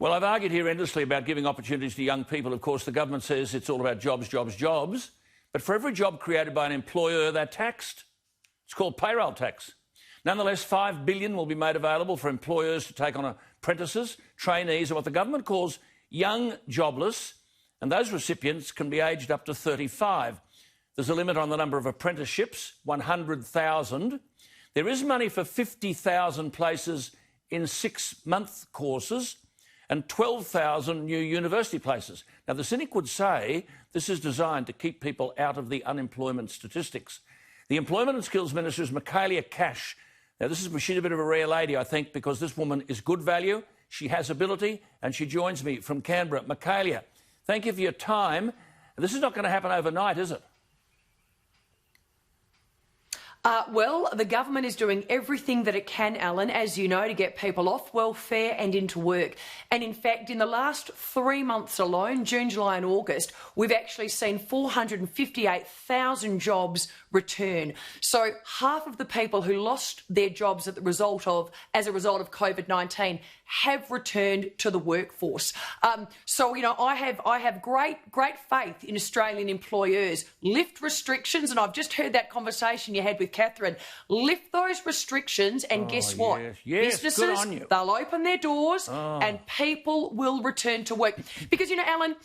Well, I've argued here endlessly about giving opportunities to young people. Of course, the government says it's all about jobs, jobs, jobs. But for every job created by an employer, they're taxed. It's called payroll tax. Nonetheless, $5 billion will be made available for employers to take on apprentices, trainees, and what the government calls young jobless, and those recipients can be aged up to 35. There's a limit on the number of apprenticeships, 100,000. There is money for 50,000 places in 6-month courses and 12,000 new university places. Now, the cynic would say this is designed to keep people out of the unemployment statistics. The Employment and Skills Minister is Michaelia Cash. Now, she's a bit of a rare lady, I think, because this woman is good value, she has ability, and she joins me from Canberra. Michaelia, thank you for your time. This is not going to happen overnight, is it? Well, the government is doing everything that it can, Alan, as you know, to get people off welfare and into work. And in fact, in the last 3 months alone, June, July and August, we've actually seen 458,000 jobs return. So half of the people who lost their jobs as a result of COVID-19 have returned to the workforce. So, you know, I have great faith in Australian employers. Lift restrictions, and I've just heard that conversation you had with Catherine. Lift those restrictions, and guess what? Yes, businesses, good on you. They'll open their doors and people will return to work. Because, you know, Alan,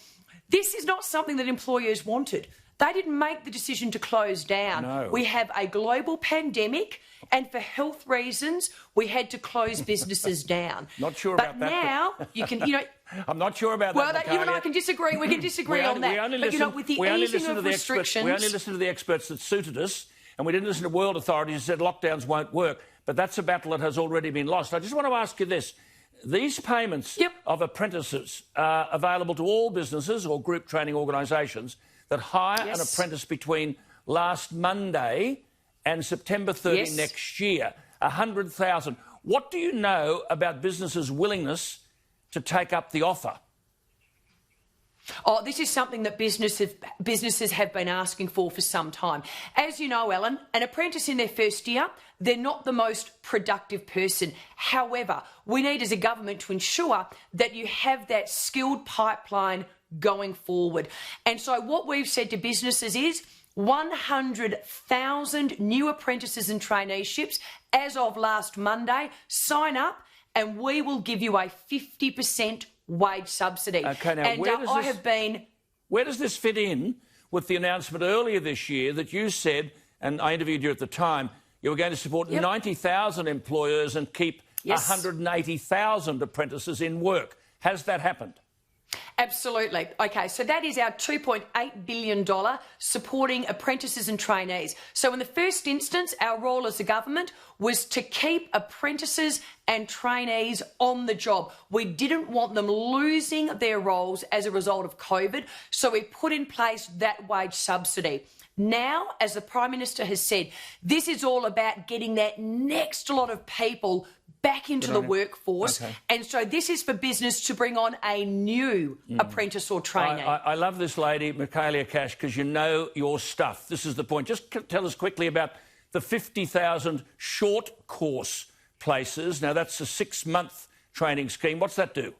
this is not something that employers wanted. They didn't make the decision to close down. No. We have a global pandemic, and for health reasons, we had to close businesses down. Not sure about that. But now you can, you know. I'm not sure about that. Well, you and I can disagree. We can disagree on that. But you know, with the easing of restrictions, we only listened to the experts that suited us, and we didn't listen to world authorities who said lockdowns won't work. But that's a battle that has already been lost. I just want to ask you this. These payments of apprentices are available to all businesses or group training organisations that hire an apprentice between last Monday and September 30 next year, 100,000. What do you know about businesses' willingness to take up the offer? Oh, this is something that businesses have been asking for some time. As you know, Alan, an apprentice in their first year, they're not the most productive person. However, we need as a government to ensure that you have that skilled pipeline going forward. And so what we've said to businesses is 100,000 new apprentices and traineeships as of last Monday. Sign up and we will give you a 50% wage subsidy. Okay, now where does this fit in with the announcement earlier this year that you said, and I interviewed you at the time, you were going to support 90,000 employers and keep 180,000 apprentices in work? Has that happened? Absolutely. OK, so that is our $2.8 billion supporting apprentices and trainees. So in the first instance, our role as a government was to keep apprentices and trainees on the job. We didn't want them losing their roles as a result of COVID, so we put in place that wage subsidy. Now, as the Prime Minister has said, this is all about getting that next lot of people back into the workforce. And so this is for business to bring on a new apprentice or trainee. I love this lady, Michaelia Cash, because you know your stuff. This is the point. Just tell us quickly about the 50,000 short course places. Now, that's a 6-month training scheme. What's that do?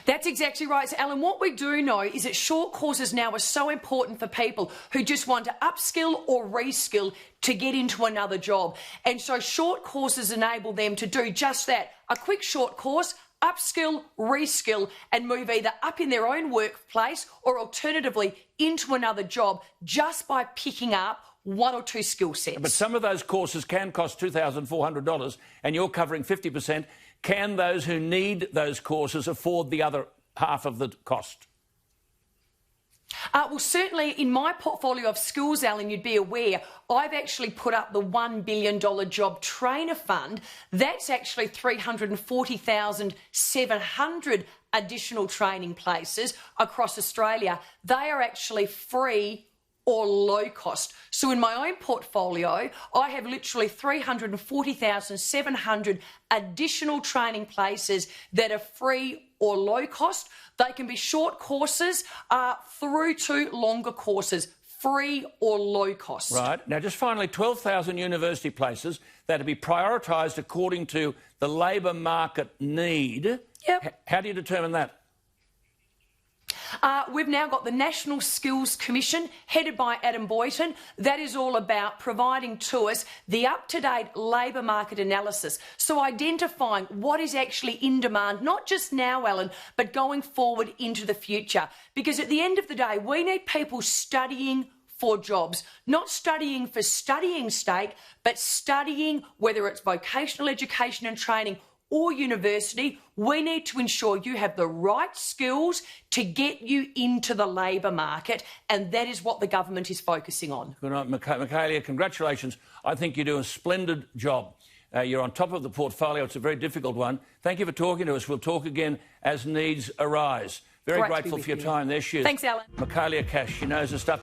That's exactly right. So, Alan, what we do know is that short courses now are so important for people who just want to upskill or reskill to get into another job. And so short courses enable them to do just that. A quick short course, upskill, reskill, and move either up in their own workplace or alternatively into another job just by picking up 1 or 2 skill sets. But some of those courses can cost $2,400 and you're covering 50%. Can those who need those courses afford the other half of the cost? Well, certainly in my portfolio of schools, Alan, you'd be aware, I've actually put up the $1 billion Job Trainer Fund. That's actually 340,700 additional training places across Australia. They are actually free or low cost. So in my own portfolio, I have literally 340,700 additional training places that are free or low cost. They can be short courses through to longer courses, free or low cost. Right. Now, just finally, 12,000 university places that will be prioritised according to the labour market need. Yep. How do you determine that? We've now got the National Skills Commission, headed by Adam Boyton. That is all about providing to us the up-to-date labour market analysis. So identifying what is actually in demand, not just now, Alan, but going forward into the future. Because at the end of the day, we need people studying for jobs, not studying for studying's sake, but studying, whether it's vocational education and training or university. We need to ensure you have the right skills to get you into the labour market, and that is what the government is focusing on. Good night, Michaelia. Congratulations. I think you do a splendid job. You're on top of the portfolio. It's a very difficult one. Thank you for talking to us. We'll talk again as needs arise. Very grateful for your time. There she is. Thanks, Alan. Michaelia Cash. She knows her stuff.